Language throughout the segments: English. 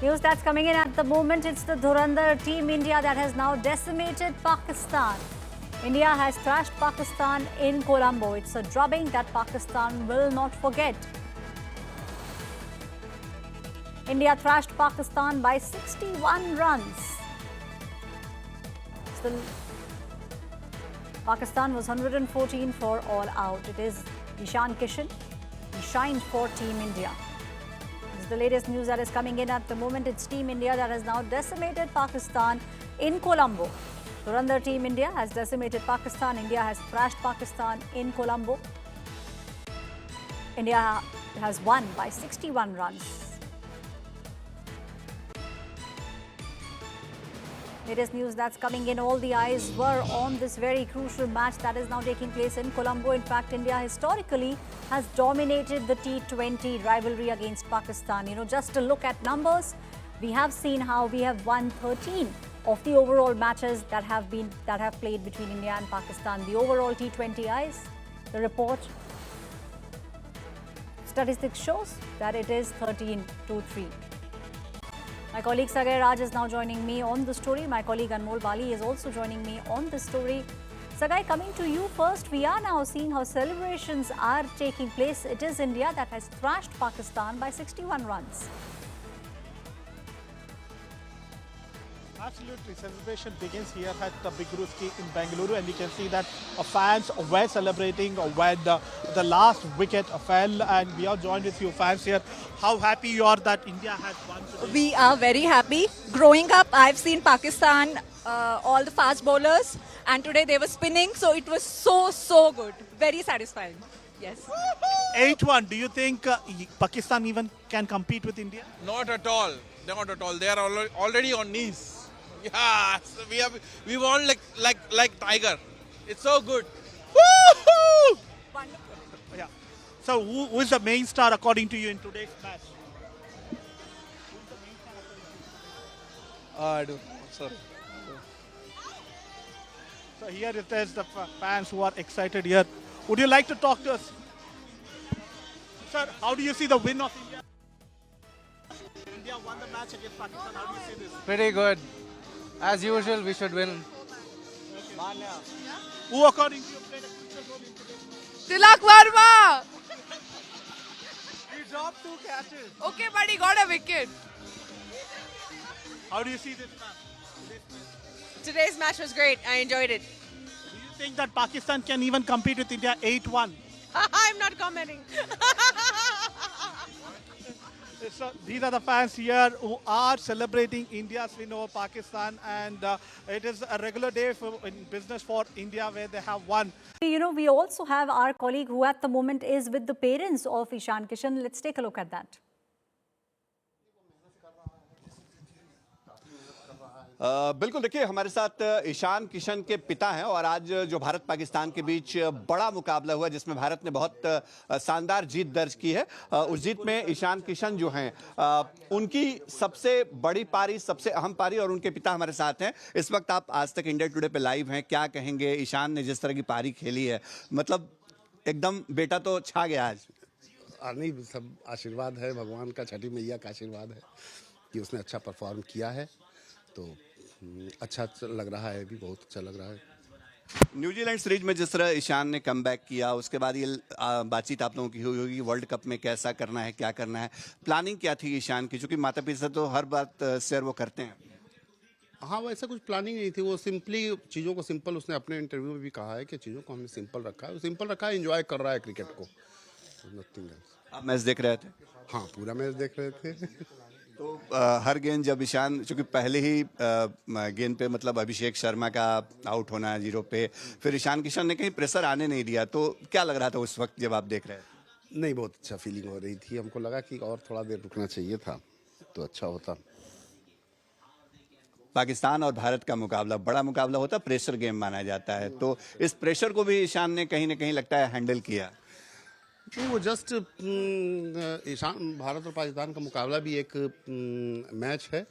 News that's coming in at the moment, it's the Dhurandhar Team India that has now decimated Pakistan. India has thrashed Pakistan in Colombo. It's a drubbing that Pakistan will not forget. India thrashed Pakistan by 61 runs. Pakistan was 114 for all out. It is Ishan Kishan. He shined for Team India. This is the latest news that is coming in at the moment. It's Team India that has now decimated Pakistan in Colombo. Dhurandhar Team India has decimated Pakistan. India has thrashed Pakistan in Colombo. India has won by 61 runs. Latest news that's coming in, all the eyes were on this very crucial match that is now taking place in Colombo. In fact, India historically has dominated the T20 rivalry against Pakistan. Just to look at numbers, we have seen how we have won 13 of the overall matches that have played between India and Pakistan. The overall T20 eyes, the report, statistics shows that it is 13-3. My colleague Sagai Raj is now joining me on the story. My colleague Anmol Bali is also joining me on the story. Sagai, coming to you first, we are now seeing how celebrations are taking place. It is India that has thrashed Pakistan by 61 runs. Absolutely. Celebration begins here at the Big Ruski in Bengaluru, and we can see that fans were celebrating when the last wicket fell, and we are joined with few fans here. How happy you are that India has won today? We are very happy. Growing up, I've seen Pakistan, all the fast bowlers, and today they were spinning, so it was so good. Very satisfying. Yes. 8-1. Do you think Pakistan even can compete with India? Not at all. Not at all. They are already on knees. Yeah, so we won like tiger. It's so good. Woohoo! Wonderful. Yeah. So who is the main star according to you in today's match? I don't. Sorry. So here it is, the fans who are excited here. Would you like to talk to us? Sir, how do you see the win of India? India won the match against Pakistan. How do you see this? Pretty good. As usual, we should win. Who according to you played a crucial role in today's match? Tilak Verma! He dropped 2 catches. Okay, but he got a wicket. How do you see this match? Today's match was great. I enjoyed it. Do you think that Pakistan can even compete with India 8-1? I'm not commenting. So these are the fans here who are celebrating India's win over Pakistan, and it is a regular day in business for India where they have won. We also have our colleague who at the moment is with the parents of Ishan Kishan. Let's take a look at that. बिल्कुल, देखिए हमारे साथ ईशान किशन के पिता हैं और आज जो भारत पाकिस्तान के बीच बड़ा मुकाबला हुआ जिसमें भारत ने बहुत शानदार जीत दर्ज की है, उस जीत में ईशान किशन जो हैं उनकी सबसे बड़ी पारी, सबसे अहम पारी, और उनके पिता हमारे साथ हैं। इस वक्त आप आज तक इंडिया टुडे पे लाइव हैं, क्या कहेंगे ईशान ने जिस तरह की पारी खेली है? मतलब एकदम बेटा तो छा गया आज। नहीं, सब आशीर्वाद है, भगवान का, छठी मैया का आशीर्वाद है कि उसने अच्छा परफॉर्म किया है, तो अच्छा लग रहा है, भी बहुत अच्छा लग रहा है। न्यूजीलैंड सीरीज में जिस तरह ईशान ने कमबैक किया, उसके बाद ये बातचीत आप लोगों की हुई होगी वर्ल्ड कप में कैसा करना है, क्या करना है, प्लानिंग क्या थी ईशान की? क्योंकि माता पिता तो हर बात शेयर वो करते हैं। हाँ, वैसा कुछ प्लानिंग नहीं थी, वो सिंपली चीज़ों को सिंपल, उसने अपने इंटरव्यू में भी कहा है कि चीज़ों को हमने सिंपल रखा है, सिंपल रखा है, एंजॉय कर रहा है क्रिकेट को, नथिंग एल्स। आप मैच देख रहे थे? हाँ, पूरा मैच देख रहे थे। तो हर गेंद जब ईशान, चूंकि पहले ही गेंद पे मतलब अभिषेक शर्मा का आउट होना 0 पे, फिर ईशान किशन ने कहीं प्रेशर आने नहीं दिया, तो क्या लग रहा था उस वक्त जब आप देख रहे थे? नहीं, बहुत अच्छा फीलिंग हो रही थी, हमको लगा कि और थोड़ा देर रुकना चाहिए था तो अच्छा होता। पाकिस्तान और भारत का मुकाबला बड़ा मुकाबला होता, प्रेशर गेम माना जाता है, तो इस प्रेशर को भी ईशान ने कहीं ना कहीं लगता है हैंडल किया। नहीं, वो जस्ट ईशान, भारत और पाकिस्तान का मुकाबला भी एक मैच है,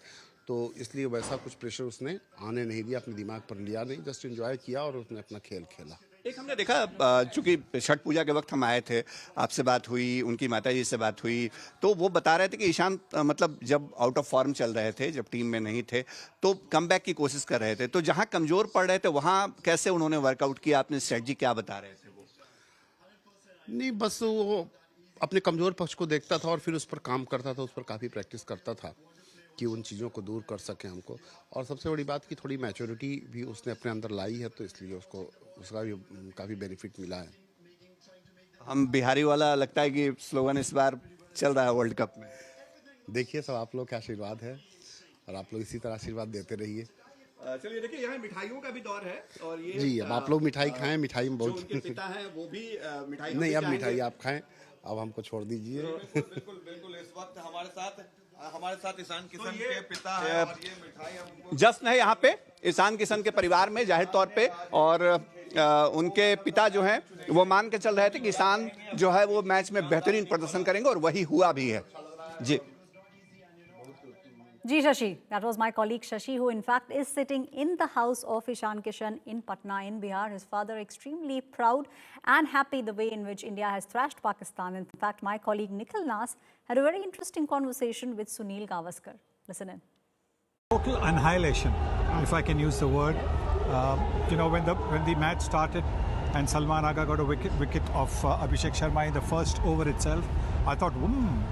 तो इसलिए वैसा कुछ प्रेशर उसने आने नहीं दिया, अपने दिमाग पर लिया नहीं, जस्ट एंजॉय किया और उसने अपना खेल खेला। एक हमने देखा चूंकि छठ पूजा के वक्त हम आए थे, आपसे बात हुई, उनकी माताजी से बात हुई, तो वो बता रहे थे कि ईशान मतलब जब आउट ऑफ फॉर्म चल रहे थे, जब टीम में नहीं थे, तो कमबैक की कोशिश कर रहे थे। तो जहां कमजोर पड़ रहे थे वहां कैसे उन्होंने वर्कआउट किया, अपनी स्ट्रेटजी क्या बता रहे थे वो? नहीं, बस वो अपने कमज़ोर पक्ष को देखता था और फिर उस पर काम करता था, उस पर काफ़ी प्रैक्टिस करता था कि उन चीज़ों को दूर कर सकें हमको। और सबसे बड़ी बात कि थोड़ी मैच्योरिटी भी उसने अपने अंदर लाई है, तो इसलिए उसका भी काफ़ी बेनिफिट मिला है। हम बिहारी वाला लगता है कि स्लोगन इस बार चल रहा है वर्ल्ड कप में। देखिए, सब आप लोग का आशीर्वाद है और आप लोग इसी तरह आशीर्वाद देते रहिए। चलिए, देखिए यहाँ मिठाइयों का भी दौर है और ये जी, अब आप लोग मिठाई खाएं, मिठाई में जो बहुत उनके पिता हैं वो भी मिठाई नहीं, अब मिठाई आप खाएं, अब हमको छोड़ दीजिए। बिल्कुल बिल्कुल, इस वक्त हमारे साथ ईशान किशन के पिता है और ये मिठाई जश्न है यहाँ पे ईशान किशन के परिवार में जाहिर तौर पे, और उनके पिता जो हैं वो मान के चल रहे थे कि ईशान जो है वो मैच में बेहतरीन प्रदर्शन करेंगे और वही हुआ भी है। जी Ji Shashi, that was my colleague Shashi, who in fact is sitting in the house of Ishan Kishan in Patna in Bihar. His father extremely proud and happy the way in which India has thrashed Pakistan. In fact, my colleague Nikhil Nas had a very interesting conversation with Sunil Gavaskar. Listen in. Total annihilation, if I can use the word. When the match started and Salman Agha got a wicket of Abhishek Sharma in the first over itself, I thought,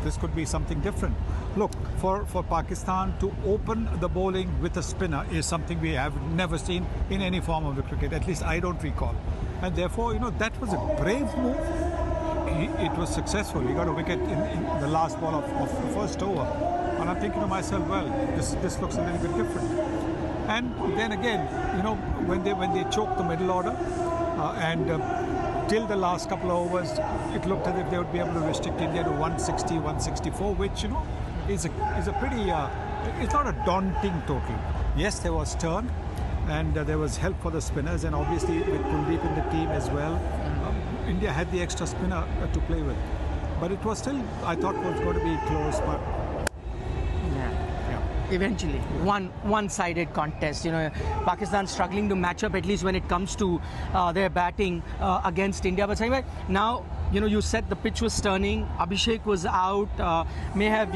this could be something different. Look, for Pakistan to open the bowling with a spinner is something we have never seen in any form of the cricket. At least I don't recall. And therefore, that was a brave move. It was successful. He got a wicket in the last ball of the first over. And I'm thinking to myself, well, this looks a little bit different. And then again, when they choked the middle order till the last couple of overs, it looked as if they would be able to restrict India to 160, 164, which is a pretty. It's not a daunting total. Yes, there was turn, and there was help for the spinners, and obviously with Kuldeep in the team as well, India had the extra spinner to play with. But it was still, I thought, was going to be close, but. Eventually, one-sided contest. Pakistan struggling to match up, at least when it comes to their batting against India. But anyway, now you said the pitch was turning. Abhishek was out. May have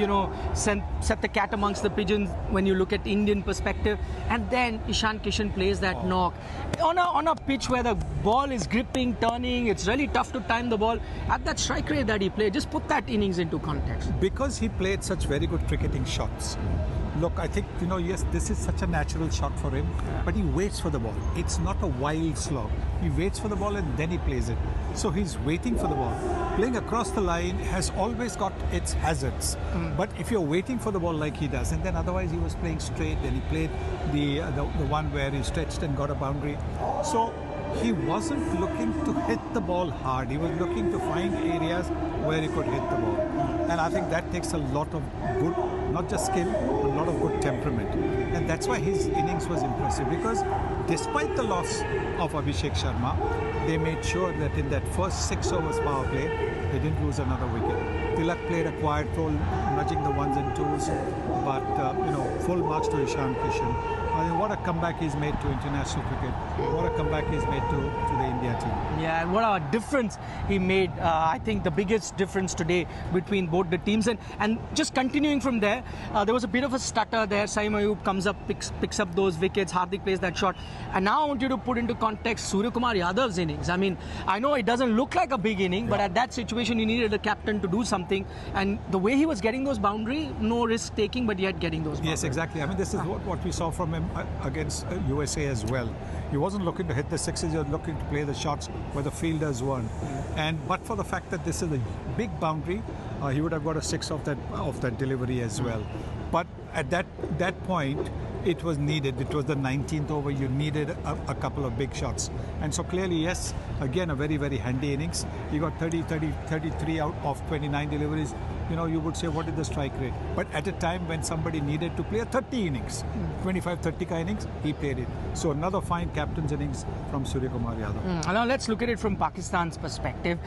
set the cat amongst the pigeons when you look at Indian perspective. And then Ishan Kishan plays that knock on a pitch where the ball is gripping, turning. It's really tough to time the ball at that strike rate that he played. Just put that innings into context. Because he played such very good cricketing shots. Look, I think, yes, this is such a natural shot for him, but he waits for the ball. It's not a wild slog. He waits for the ball and then he plays it. So he's waiting for the ball. Playing across the line has always got its hazards. But if you're waiting for the ball like he does, and then otherwise he was playing straight, then he played the one where he stretched and got a boundary. So he wasn't looking to hit the ball hard. He was looking to find areas where he could hit the ball. And I think that takes a lot of good, not just skill, but a lot of good temperament. And that's why his innings was impressive, because despite the loss of Abhishek Sharma, they made sure that in that first 6 overs power play, they didn't lose another wicket. Tilak played a quiet role, nudging the ones and twos, but full marks to Ishan Kishan. I mean, what a comeback he's made to international cricket. What a comeback he's made to the India team. Yeah, what a difference he made. I think the biggest difference today between both the teams. And just continuing from there, there was a bit of a stutter there. Saim Ayub comes up, picks up those wickets. Hardik plays that shot. And now I want you to put into context Suryakumar Yadav's innings. I mean, I know it doesn't look like a big inning, but at that situation, you needed a captain to do something. And the way he was getting those boundaries, no risk taking, but yet getting those boundaries. Yes, exactly. I mean, this is what we saw from him against USA as well. He wasn't looking to hit the sixes, he was looking to play the shots where the fielders weren't. But for the fact that this is a big boundary, he would have got a 6 of that delivery as well. But at that point, it was needed. It was the 19th over. You needed a couple of big shots. And so clearly, yes, again, a very, very handy innings. He got 33 out of 29 deliveries. You would say, what is the strike rate? But at a time when somebody needed to play a 30 innings, 25-30 innings, he played it. So another fine captain's innings from Suryakumar Yadav. Now let's look at it from Pakistan's perspective.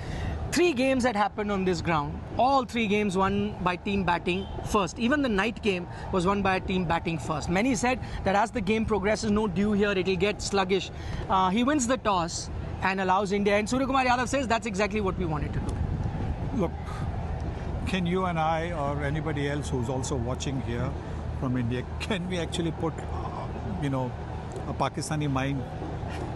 3 games that happened on this ground, all 3 games won by team batting first. Even the night game was won by a team batting first. Many said that as the game progresses, no dew here, it'll get sluggish. He wins the toss and allows India. And Surya Kumar Yadav says that's exactly what we wanted to do. Look, can you and I or anybody else who's also watching here from India, can we actually put, a Pakistani mind?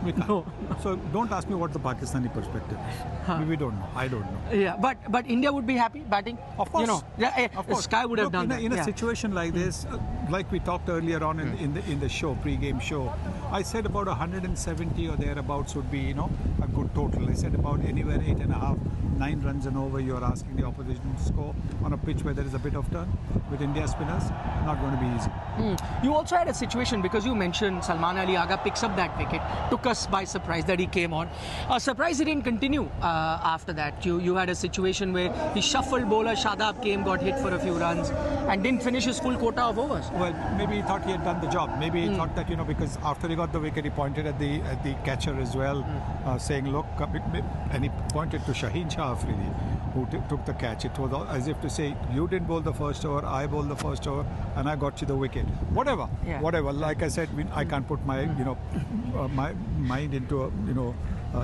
We can't. No. So don't ask me what the Pakistani perspective is. We don't know. I don't know. Yeah, but India would be happy batting. Of course. Of course. Sky would have Look, done in that. a situation like this, like we talked earlier on in the show, pre-game show, I said about 170 or thereabouts would be, a good total. I said about anywhere 8.5, 9 runs and over. You're asking the opposition to score on a pitch where there is a bit of turn with India spinners. Not going to be easy. You also had a situation, because you mentioned Salman Ali Agha picks up that wicket, took us by surprise that he came on. Surprise he didn't continue after that. You had a situation where he shuffled bowler, Shadab came, got hit for a few runs and didn't finish his full quota of overs. Well, maybe he thought he had done the job. Maybe he thought that, because after he got the wicket, he pointed at the catcher as well, saying, look, and he pointed to Shaheen Shah Afridi, who took the catch. It was as if to say, you didn't bowl the first over, I bowled the first over, and I got you the wicket. Whatever. Like I said, I can't put my, my mind into a,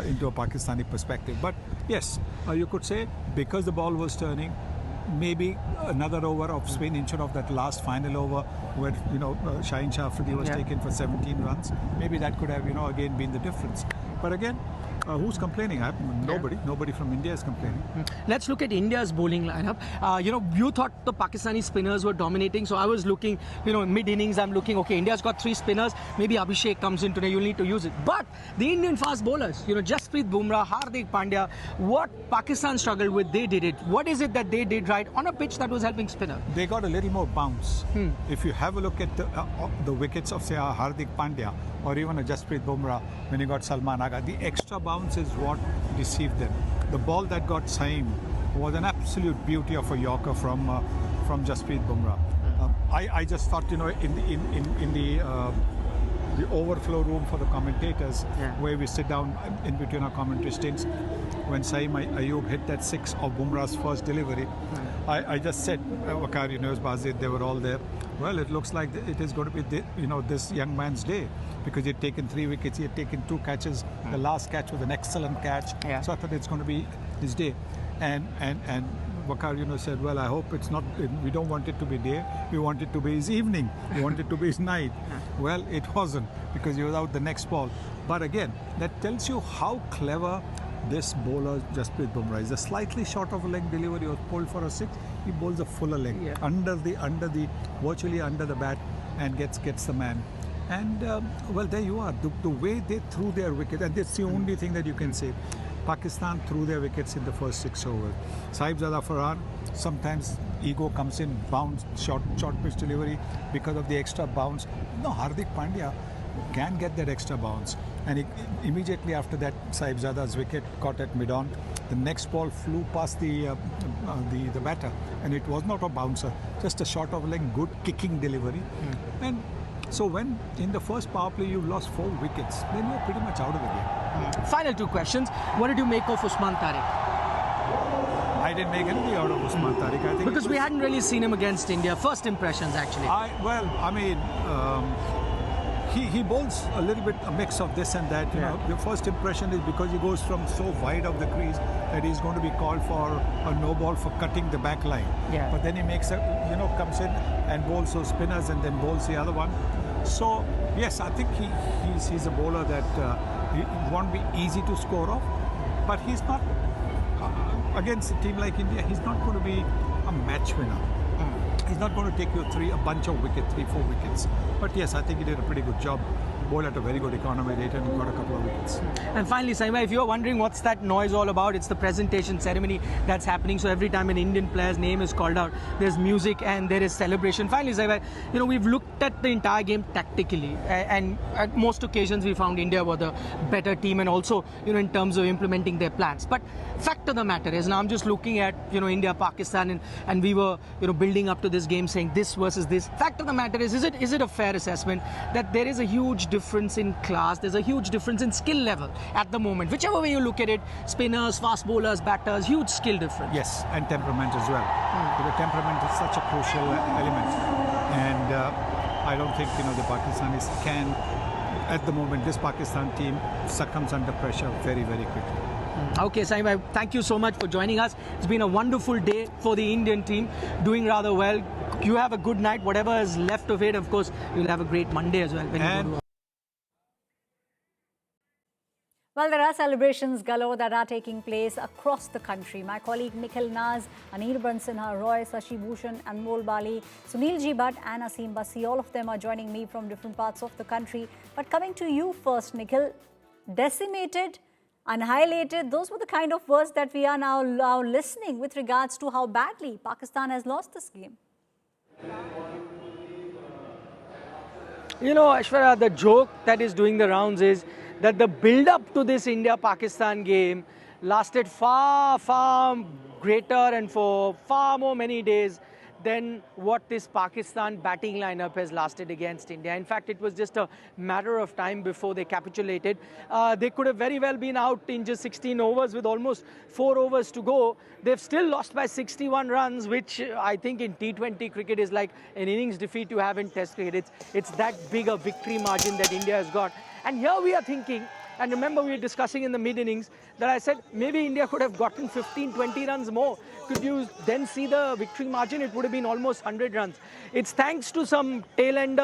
into a Pakistani perspective. But yes, you could say because the ball was turning, maybe another over of spin instead of that last final over where Shaheen Shah Afridi was taken for 17 runs. Maybe that could have again been the difference. But again, who's complaining? Nobody from India is complaining. Let's look at India's bowling lineup. You thought the Pakistani spinners were dominating, so I was looking, mid-innings, I'm looking, okay, India's got 3 spinners, maybe Abhishek comes in today, you'll need to use it. But the Indian fast bowlers, Jasprit Bumrah, Hardik Pandya, what Pakistan struggled with, they did it. What is it that they did right on a pitch that was helping spinner? They got a little more bounce. If you have a look at the wickets of, say, Hardik Pandya or even a Jasprit Bumrah when he got Salman Agha, the extra bounce is what deceived them. The ball that got Saeem was an absolute beauty of a Yorker from Jasprit Bumrah. I just thought, in the overflow room for the commentators, where we sit down in between our commentary stints, when Saeem Ayub hit that 6 of Bumrah's first delivery, I just said, Wakari, Bazid, they were all there. Well, it looks like it is going to be, this young man's day, because he had taken 3 wickets, he had taken 2 catches. The last catch was an excellent catch. So I thought it's going to be his day. And Wakar, said, well, I hope it's not, we don't want it to be day, we want it to be his evening, we want it to be his night. Well, it wasn't, because he was out the next ball. But again, that tells you how clever this bowler Jasprit Bumrah is. A slightly short of a leg delivery, he was pulled for a 6, he bowls a fuller leg, virtually under the bat, and gets the man. And well, there you are. The way they threw their wicket, and that's the only thing that you can say. Pakistan threw their wickets in the first 6 overs. Sahibzada Farhan, sometimes ego comes in, bounce, short pitch delivery because of the extra bounce. No, Hardik Pandya can get that extra bounce. And immediately after that, Sahibzada's wicket caught at mid-on. The next ball flew past the batter, and it was not a bouncer, just a short of leg, good kicking delivery. And so when in the first power play you've lost 4 wickets, then you're pretty much out of the game. Final 2 questions. What did you make of Usman Tariq? I didn't make anything out of Usman Tariq. I think because we hadn't really seen him against India. First impressions, actually. He bowls a little bit a mix of this and that. The first impression is because he goes from so wide of the crease that he's going to be called for a no ball for cutting the back line. But then he makes comes in and bowls those spinners and then bowls the other one. So yes, I think he's a bowler that it won't be easy to score off, but he's not against a team like India. He's not going to be a match winner. He's not going to take you a bunch of wickets, 3-4 wickets. But yes, I think he did a pretty good job. Bowled at a very good economy rate and got a couple of wickets. And finally, Saima, if you're wondering what's that noise all about, it's the presentation ceremony that's happening. So every time an Indian player's name is called out, there's music and there is celebration. Finally, Saima, we've looked at the entire game tactically, and at most occasions we found India were the better team, and also, in terms of implementing their plans. But fact of the matter is, now I'm just looking at, India, Pakistan, and we were, building up to this game saying this versus this. Fact of the matter is it a fair assessment that there is a huge difference in class, there's a huge difference in skill level at the moment? Whichever way you look at it, spinners, fast bowlers, batters, huge skill difference. Yes, and temperament as well. The temperament is such a crucial element. And I don't think, the Pakistanis can at the moment, this Pakistan team succumbs under pressure very, very quickly. Okay, Saim, thank you so much for joining us. It's been a wonderful day for the Indian team, doing rather well. You have a good night. Whatever is left of it, of course, you'll have a great Monday as well. When you go to Well, there are celebrations galore that are taking place across the country. My colleague Nikhil Naz, Anirban Sinha, Roy, Sashi Bhushan, Anmol Bali, Sunil Ji Bhatt and Aseem Basi, all of them are joining me from different parts of the country. But coming to you first, Nikhil, decimated, annihilated, those were the kind of words that we are now listening with regards to how badly Pakistan has lost this game. You know, Aishwarya, the joke that is doing the rounds is that the build-up to this India-Pakistan game lasted far, far greater and for far more many days than what this Pakistan batting lineup has lasted against India. In fact, it was just a matter of time before they capitulated. They could have very well been out in just 16 overs with almost 4 overs to go. They've still lost by 61 runs, which I think in T20 cricket is like an innings defeat you have in Test cricket. It's that big a victory margin that India has got. And here we are thinking, and remember we were discussing in the mid-innings that I said maybe India could have gotten 15, 20 runs more. Could you then see the victory margin? It would have been almost 100 runs. It's thanks to some tail-ender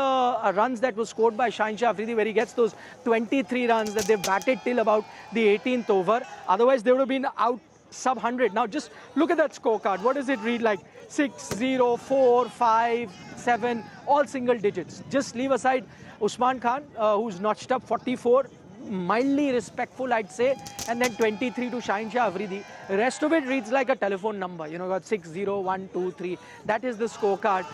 runs that was scored by Shaheen Afridi, where he gets those 23 runs that they've batted till about the 18th over. Otherwise, they would have been out sub 100. Now just look at that scorecard. What does it read like? 6, 0, 4, 5, 7, all single digits. Just leave aside Usman Khan, who's notched up 44, mildly respectful, I'd say, and then 23 to Shaheen Afridi. The rest of it reads like a telephone number. You know, got 6, 0, 1, 2, 3. That is the scorecard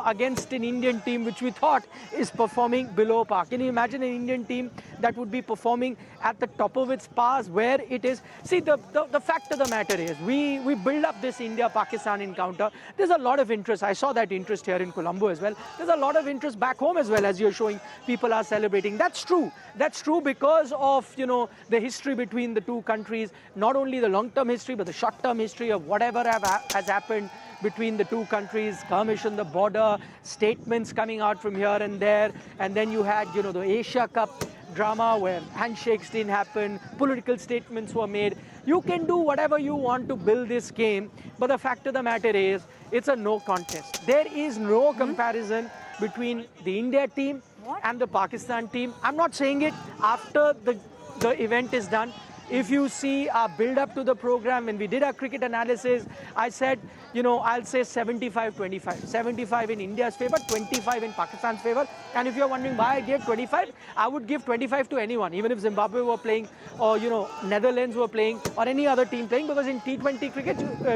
against an Indian team which we thought is performing below par. Can you imagine an Indian team that would be performing at the top of its powers where it is? See, the fact of the matter is we build up this India-Pakistan encounter. There's a lot of interest. I saw that interest here in Colombo as well. There's a lot of interest back home as well, as you're showing. People are celebrating. That's true. That's true because of, you know, the history between the two countries, not only the long-term history, but the short-term history of whatever has happened between the two countries, skirmish on the border, statements coming out from here and there, and then you had, you know, the Asia Cup drama where handshakes didn't happen, political statements were made. You can do whatever you want to build this game, but the fact of the matter is, it's a no contest. There is no comparison between the India team and the Pakistan team. I'm not saying it after the event is done. If you see our build-up to the program, when we did our cricket analysis, I said, you know, I'll say 75-25. 75 in India's favor, 25 in Pakistan's favor. And if you're wondering why I gave 25, I would give 25 to anyone, even if Zimbabwe were playing or, you know, Netherlands were playing or any other team playing, because in T20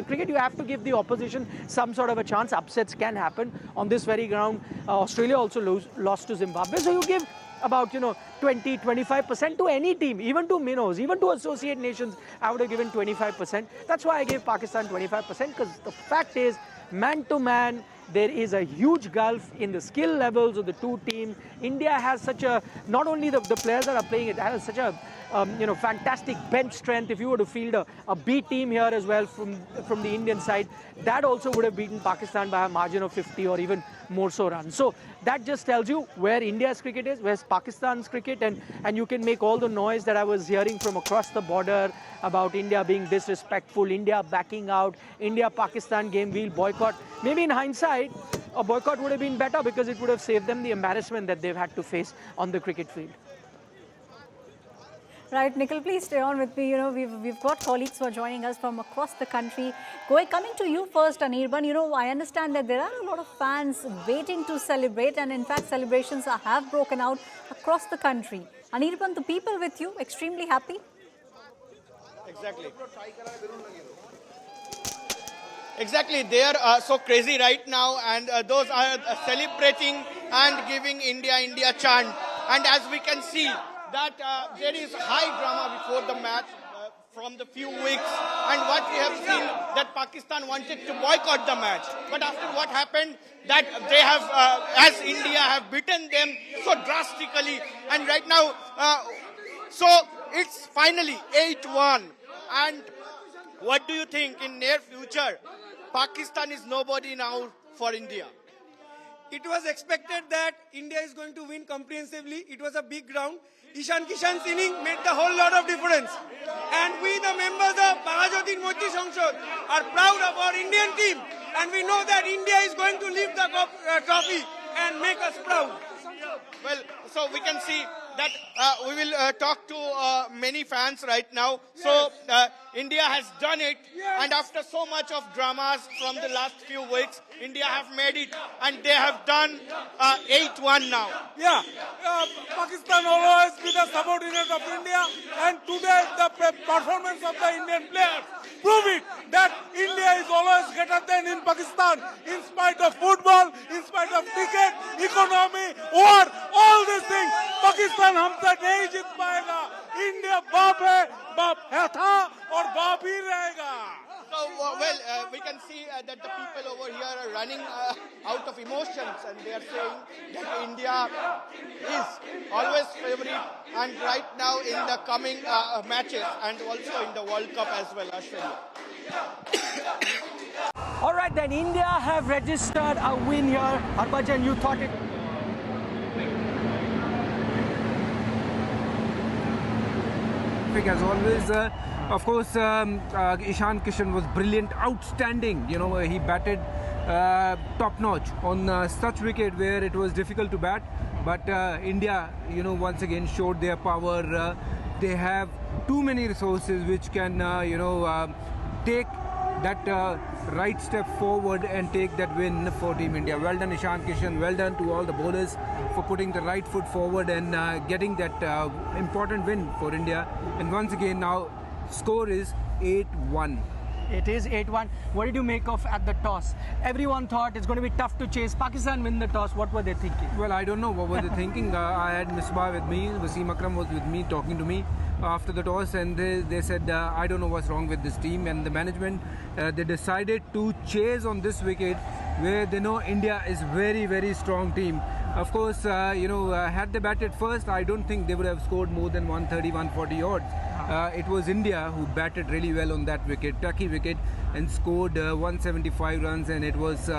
cricket, you have to give the opposition some sort of a chance. Upsets can happen. On this very ground, Australia also lost to Zimbabwe. So you give about, you know, 20-25% to any team, even to minnows, even to associate nations, I would have given 25%. That's why I gave Pakistan 25%, because the fact is, man to man, there is a huge gulf in the skill levels of the two teams. India has such a, not only the players that are playing, it has such a you know, fantastic bench strength. If you were to field a B team here as well from the Indian side, that also would have beaten Pakistan by a margin of 50 or even more so runs. So that just tells you where India's cricket is, where's Pakistan's cricket, and you can make all the noise that I was hearing from across the border about India being disrespectful, India backing out, India-Pakistan game we'll boycott. Maybe in hindsight, a boycott would have been better because it would have saved them the embarrassment that they've had to face on the cricket field. Right, Nikhil, please stay on with me. You know, we've got colleagues who are joining us from across the country. Coming to you first, Anirban, you know, I understand that there are a lot of fans waiting to celebrate, and in fact, celebrations have broken out across the country. Anirban, the people with you, extremely happy? Exactly. Exactly, they are so crazy right now, and those are celebrating and giving India, India chant. And as we can see, that there is high drama before the match from the few weeks, and what we have seen that Pakistan wanted to boycott the match, but after what happened, that they have, as India have beaten them so drastically, and right now, so it's finally 8-1, and what do you think in near future? Pakistan is nobody now for India. It was expected that India is going to win comprehensively. It was a big ground. Ishan Kishan's inning made the whole lot of difference. And we, the members of Bahajodin Moiti Samsad, are proud of our Indian team. And we know that India is going to lift the trophy and make us proud. Well, so we can see that we will talk to many fans right now. So India has done it, and after so much of dramas from the last few weeks, India have made it, and they have done 8-1 now. Yeah, Pakistan always be the subordinate of India, and today the performance of the Indian players prove it that India is always greater than in Pakistan, in spite of football, in spite of cricket, economy, war, all these things. Pakistan हमसे नहीं जीत पाएगा. India बाप है, बाप था और बाप ही रहेगा. So, we can see that the people over here are running out of emotions, and they are saying that India is always favorite, and right now in the coming matches, and also in the World Cup as well, Australia. All right, then India have registered a win here. Harbhajan, you thought it... As always, of course, Ishan Kishan was brilliant, outstanding. You know, he batted top-notch on such wicket where it was difficult to bat. But India, you know, once again showed their power. They have too many resources which can, take that right step forward and take that win for Team India. Well done, Ishan Kishan. Well done to all the bowlers for putting the right foot forward and getting that important win for India. And once again, now score is 8-1. It is 8-1. What did you make of at the toss? Everyone thought it's going to be tough to chase. Pakistan win the toss. What were they thinking? Well, I don't know what were they thinking. I had Misbah with me. Wasim Akram was with me, talking to me after the toss, and they said, I don't know what's wrong with this team. And the management, they decided to chase on this wicket where they know India is very, very strong team. Of course, had they batted first, I don't think they would have scored more than 130, 140 odds. It was India who batted really well on that wicket, Taki wicket, and scored 175 runs, and it was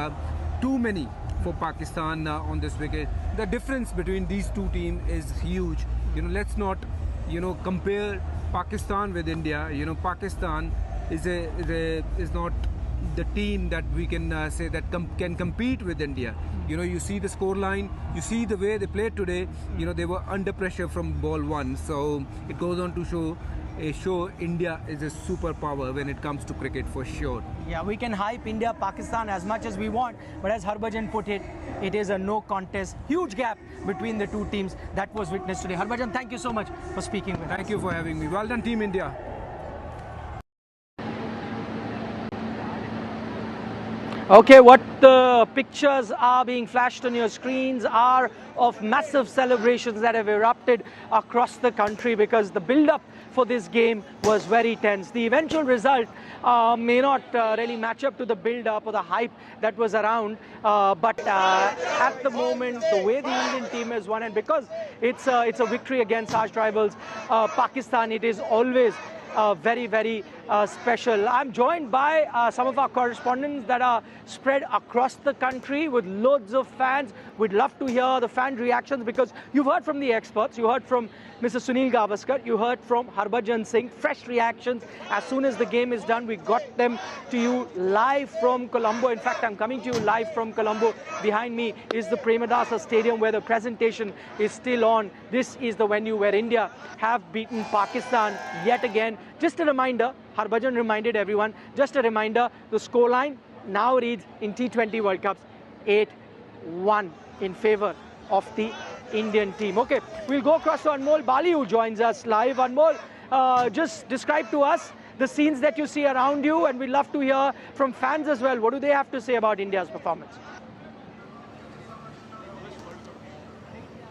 too many for Pakistan on this wicket. The difference between these two teams is huge. Let's not, compare Pakistan with India. Pakistan is not the team that we can say that can compete with India. You see the score line, you see the way they played today. They were under pressure from ball one. So it goes on to show India is a superpower when it comes to cricket, for sure. Yeah, we can hype India, Pakistan as much as we want, but as Harbhajan put it, it is a no contest. Huge gap between the two teams that was witnessed today. Harbhajan, thank you so much for speaking with us. Thank you for having me. Well done, Team India. Okay, what the pictures are being flashed on your screens are of massive celebrations that have erupted across the country because the build-up for this game was very tense. The eventual result may not really match up to the build-up or the hype that was around, but at the moment, the way the Indian team has won, and because it's a victory against arch rivals Pakistan, it is always very, very special. I'm joined by some of our correspondents that are spread across the country with loads of fans. We'd love to hear the fan reactions because you've heard from the experts. You heard from Mr. Sunil Gavaskar. You heard from Harbhajan Singh. Fresh reactions. As soon as the game is done, we got them to you live from Colombo. In fact, I'm coming to you live from Colombo. Behind me is the Premadasa Stadium where the presentation is still on. This is the venue where India have beaten Pakistan yet again. Just a reminder, Harbhajan reminded everyone, just a reminder, the scoreline now reads in T20 World Cups 8-1 in favor of the Indian team. Okay, we'll go across to Anmol Bali who joins us live. Anmol, just describe to us the scenes that you see around you, and we'd love to hear from fans as well. What do they have to say about India's performance?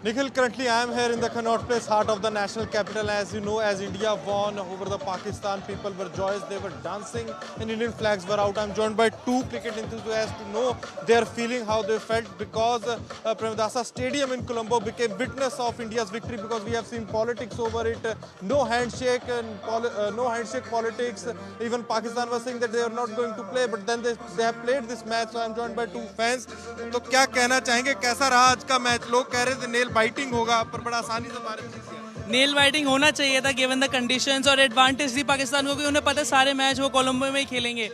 Nikhil, currently I am here in the Connaught Place, heart of the national capital. As you know, as India won over the Pakistan, people were joyous, they were dancing and Indian flags were out. I'm joined by two cricket enthusiasts to know their feeling, how they felt, because Premadasa Stadium in Colombo became witness of India's victory, because we have seen politics over it, no handshake and no handshake politics. Even Pakistan was saying that they are not going to play, but then they have played this match. So I'm joined by two fans. तो क्या कहना चाहेंगे, कैसा रहा आज का match? लोग कह रहे थे नेल बाइटिंग होगा, पर बड़ा आसानी से भारत जीत गया। नेल बाइटिंग होना चाहिए था गिवन द कंडीशंस, और एडवांटेज थी पाकिस्तान को कि उन्हें पता सारे मैच वो कोलंबो में ही खेलेंगे,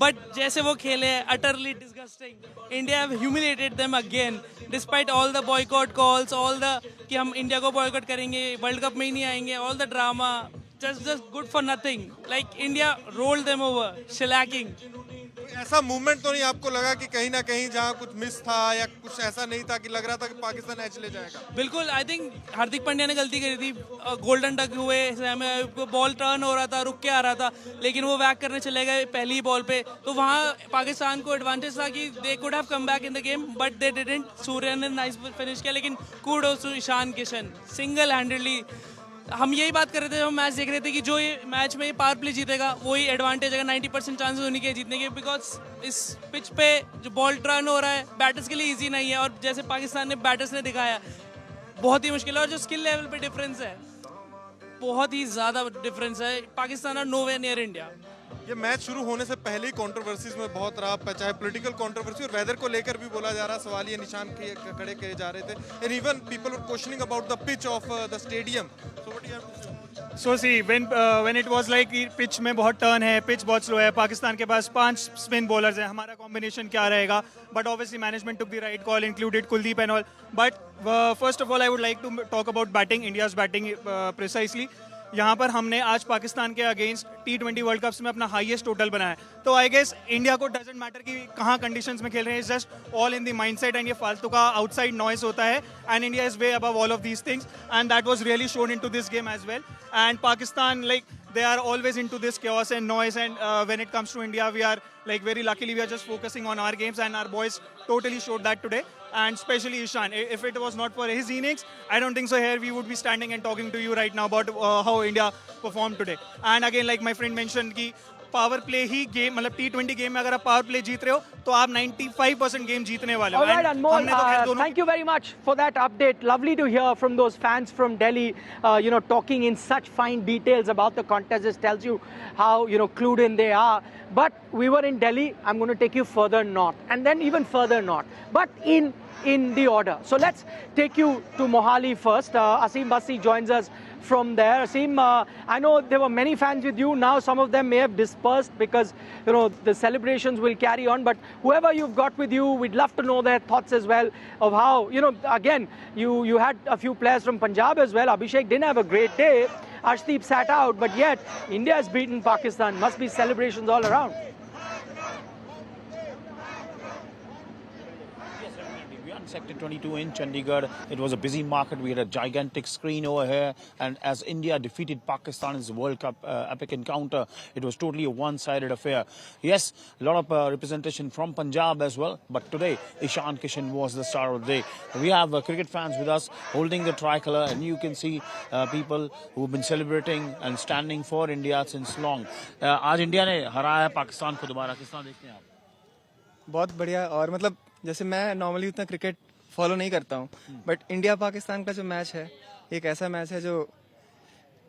बट जैसे वो खेले utterly disgusting. India have humiliated them again despite all the boycott calls, all the कि हम इंडिया को बॉयकॉट करेंगे, वर्ल्ड कप में ही नहीं आएंगे, all the drama, just good for nothing. Like India rolled them over, shellacking. ऐसा movement तो नहीं आपको लगा कि कहीं ना कहीं जहाँ कुछ मिस था या कुछ ऐसा नहीं था कि लग रहा था कि पाकिस्तान मैच ले जाएगा? बिल्कुल, आई थिंक हार्दिक पांड्या ने गलती करी थी। गोल्डन टक हुए, बॉल टर्न हो रहा था, रुक के आ रहा था, लेकिन वो बैक करने चले गए पहली ही बॉल पे, तो वहाँ पाकिस्तान को एडवांटेज था कि they could have come back in the game, but they didn't. Surya ने नाइस फिनिश किया, लेकिन kudos to Ishan Kishan, single handedly. हम यही बात कर रहे थे, हम मैच देख रहे थे कि जो ये मैच में पावर प्ले जीतेगा वही एडवांटेज है, 90% चांसेस उन्हीं के जीतने के, बिकॉज इस पिच पे जो बॉल टर्न हो रहा है बैटर्स के लिए इजी नहीं है, और जैसे पाकिस्तान ने बैटर्स ने दिखाया बहुत ही मुश्किल है, और जो स्किल लेवल पे डिफरेंस है बहुत ही ज़्यादा डिफरेंस है। पाकिस्तान और नो वे नियर इंडिया। ये मैच शुरू होने से पहले ही कंट्रोवर्सीज में बहुत रहा, चाहे पॉलिटिकल कंट्रोवर्सी और वेदर को लेकर भी बोला जा रहा, सवाल ये निशान खड़े किए जा रहे थे, and even people were questioning about the pitch of the stadium. So what you have to say? So see when it was like pitch में बहुत टर्न है, पिच बहुत स्लो है, पाकिस्तान के पास 5 स्पिन बॉलर्स हैं, हमारा कॉम्बिनेशन क्या रहेगा? But obviously management took the right call, included Kuldeep and all. But first of all I would like to talk about batting, India's batting precisely. यहाँ पर हमने आज पाकिस्तान के अगेंस्ट T20 वर्ल्ड कप्स में अपना हाईएस्ट टोटल बनाया, तो आई गेस इंडिया को डजंट मैटर कि कहाँ कंडीशंस में खेल रहे हैं, just all in the mindset, and ये फालतू का आउटसाइड नॉइस होता है, and India is way above all of these things, and that was really shown into this game as well. And Pakistan like they are always into this chaos and noise, and when it comes to India, we are like very luckily we are just focusing on our games, and our boys totally showed that today, and especially Ishan. If it was not for his innings, I don't think so here we would be standing and talking to you right now about how India performed today. And again, like my friend mentioned कि power play ही game, मतलब T20 game में अगर आप power play जीत रहे हो तो आप 95% game जीतने वाले हो। All right, Anmol, thank you very much for that update. Lovely to hear from those fans from Delhi, talking in such fine details about the contest. This tells you how, clued in they are. But we were in Delhi. I'm going to take you further north, and then even further north, but in the order. So let's take you to Mohali first. Asim Basi joins us from there. Asim, I know there were many fans with you. Now some of them may have dispersed because the celebrations will carry on. But whoever you've got with you, we'd love to know their thoughts as well of how again you had a few players from Punjab as well. Abhishek didn't have a great day. Arshdeep sat out, but yet India has beaten Pakistan. Must be celebrations all around. Sector 22 in Chandigarh. It was a busy market. We had a gigantic screen over here, and as India defeated Pakistan in the World Cup epic encounter, it was totally a one-sided affair. Yes, a lot of representation from Punjab as well, but today Ishan Kishan was the star of the day. We have cricket fans with us holding the tricolour, and you can see people who've been celebrating and standing for India since long. आज India ने हराया पाकिस्तान को दोबारा, किस तरह देखते हैं आप? बहुत बढ़िया, और मतलब जैसे मैं नॉर्मली उतना क्रिकेट फॉलो नहीं करता हूँ, बट इंडिया पाकिस्तान का जो मैच है एक ऐसा मैच है जो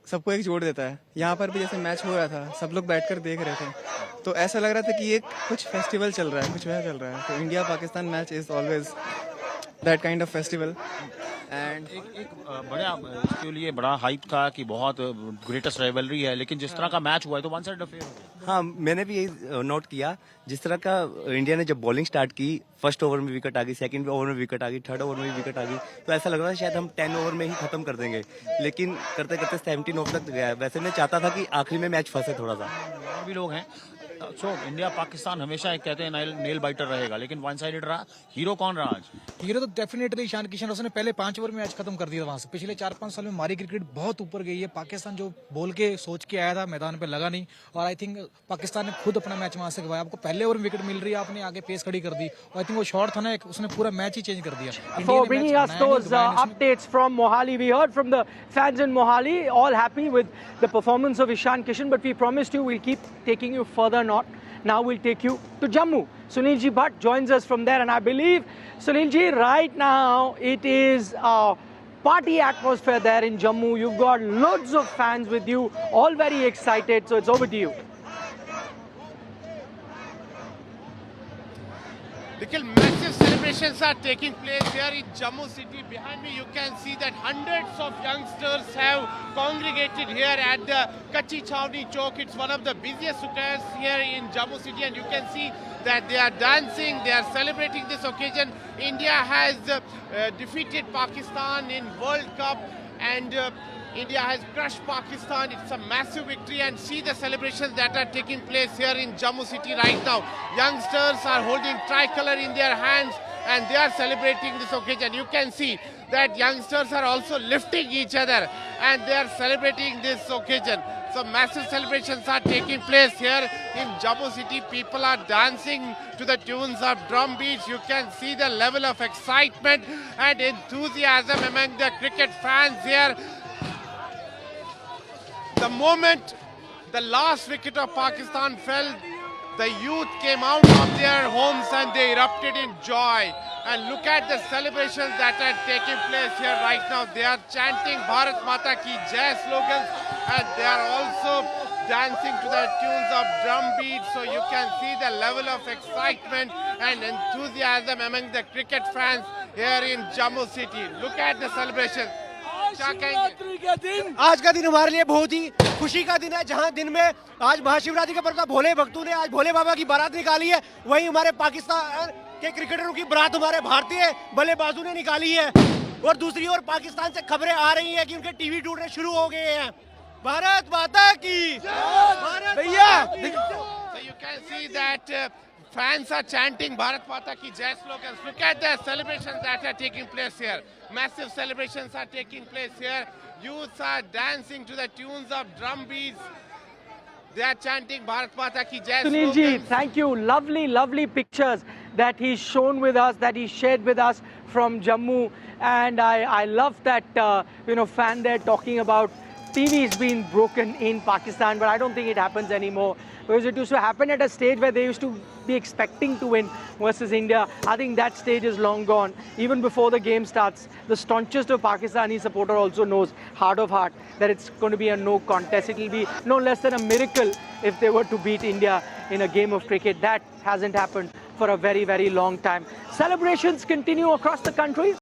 सबको एक जोड़ देता है। यहाँ पर भी जैसे मैच हो रहा था, सब लोग बैठकर देख रहे थे, तो ऐसा लग रहा था कि एक कुछ फेस्टिवल चल रहा है, कुछ वह चल रहा है। तो India Pakistan match is always that kind of festival. And एक बड़ा इसके लिए बड़ा हाइप था कि बहुत ग्रेटेस्ट राइवलरी है, लेकिन जिस तरह का मैच हुआ है तो वन साइड अफेयर हो गया। हाँ, मैंने भी यही नोट किया, जिस तरह का इंडिया ने जब बॉलिंग स्टार्ट की, फर्स्ट ओवर में विकेट आ गई, सेकंड ओवर में विकेट आ गई, थर्ड ओवर में भी विकेट आ गई, तो ऐसा लग रहा था शायद हम 10 ओवर में ही खत्म कर देंगे, लेकिन करते करते 17 ओवर तक गया। वैसे मैं चाहता था कि आखिरी में मैच फंसे थोड़ा सा। और भी लोग हैं सो इंडिया पाकिस्तान हमेशा एक कहते हैं नेल बाइटर रहेगा, लेकिन वन साइडेड रहा। हीरो कौन रहा आज? हीरो तो डेफिनेटली ईशान किशन, उसने पहले 5 ओवर में मैच खत्म कर दिया वहां से। पिछले 4-5 साल में हमारी क्रिकेट बहुत ऊपर गई है। पाकिस्तान जो बोल के सोच के आया था मैदान पे लगा नहीं, और आई थिंक पाकिस्तान ने खुद अपना मैच वहां से गवाया। आपको पहले ओवर में विकेट मिल रही है, आपने आगे पेस खड़ी कर दी, और आई थिंक वो शॉट था ना, उसने पूरा मैच ही चेंज कर दिया। For bringing us those updates from Mohali, we heard from the fans in Mohali, all happy with the performance of Ishan Kishan, but we promised you we'll keep taking you further north. Now we'll take you to Jammu. Sunilji Bhatt joins us from there, and I believe, Sunilji, right now it is a party atmosphere there in Jammu. You've got loads of fans with you, all very excited, so it's over to you. Nikhil, massive celebrations are taking place here in Jammu city. Behind me you can see that hundreds of youngsters have congregated here at the Kachi Chawni Chowk. It's one of the busiest squares here in Jammu city, and you can see that they are dancing, they are celebrating this occasion. India has defeated Pakistan in World Cup, and India has crushed Pakistan. It's a massive victory, and see the celebrations that are taking place here in Jammu city right now. Youngsters are holding tricolor in their hands and they are celebrating this occasion. You can see that youngsters are also lifting each other and they are celebrating this occasion. So massive celebrations are taking place here in Jammu city. People are dancing to the tunes of drum beats. You can see the level of excitement and enthusiasm among the cricket fans here. The moment the last wicket of Pakistan fell, the youth came out of their homes and they erupted in joy. And look at the celebrations that are taking place here right now. They are chanting Bharat Mata Ki Jai slogans, and they are also dancing to the tunes of drum beats. So you can see the level of excitement and enthusiasm among the cricket fans here in Jammu city. Look at the celebration. आज का दिन हमारे लिए बहुत ही खुशी का दिन है, जहां दिन में आज महाशिवरात्रि का पर्व था। भोले भक्तों ने आज भोले बाबा की बारात निकाली है, वहीं हमारे पाकिस्तान के क्रिकेटरों की बारात हमारे भारतीय बल्लेबाजों ने निकाली है। और दूसरी ओर पाकिस्तान से खबरें आ रही हैं कि उनके टीवी टूटने शुरू हो गए हैं। भारत माता की भैया। So you can see that fans are chanting Bharat Mata Ki Jai slogans. Look at the celebrations that are taking place here. Massive celebrations are taking place here. Youths are dancing to the tunes of drum beats. They are chanting Bharat Mata Ki Jai slogans. Sunilji, thank you. Lovely, lovely pictures that he's shown with us, that he shared with us from Jammu. And I love that, fan there talking about TVs being broken in Pakistan, but I don't think it happens anymore. Because it used to happen at a stage where they used to be expecting to win versus India. I think that stage is long gone. Even before the game starts, the staunchest of Pakistani supporter also knows, heart of heart, that it's going to be a no contest. It will be no less than a miracle if they were to beat India in a game of cricket. That hasn't happened for a very, very long time. Celebrations continue across the country.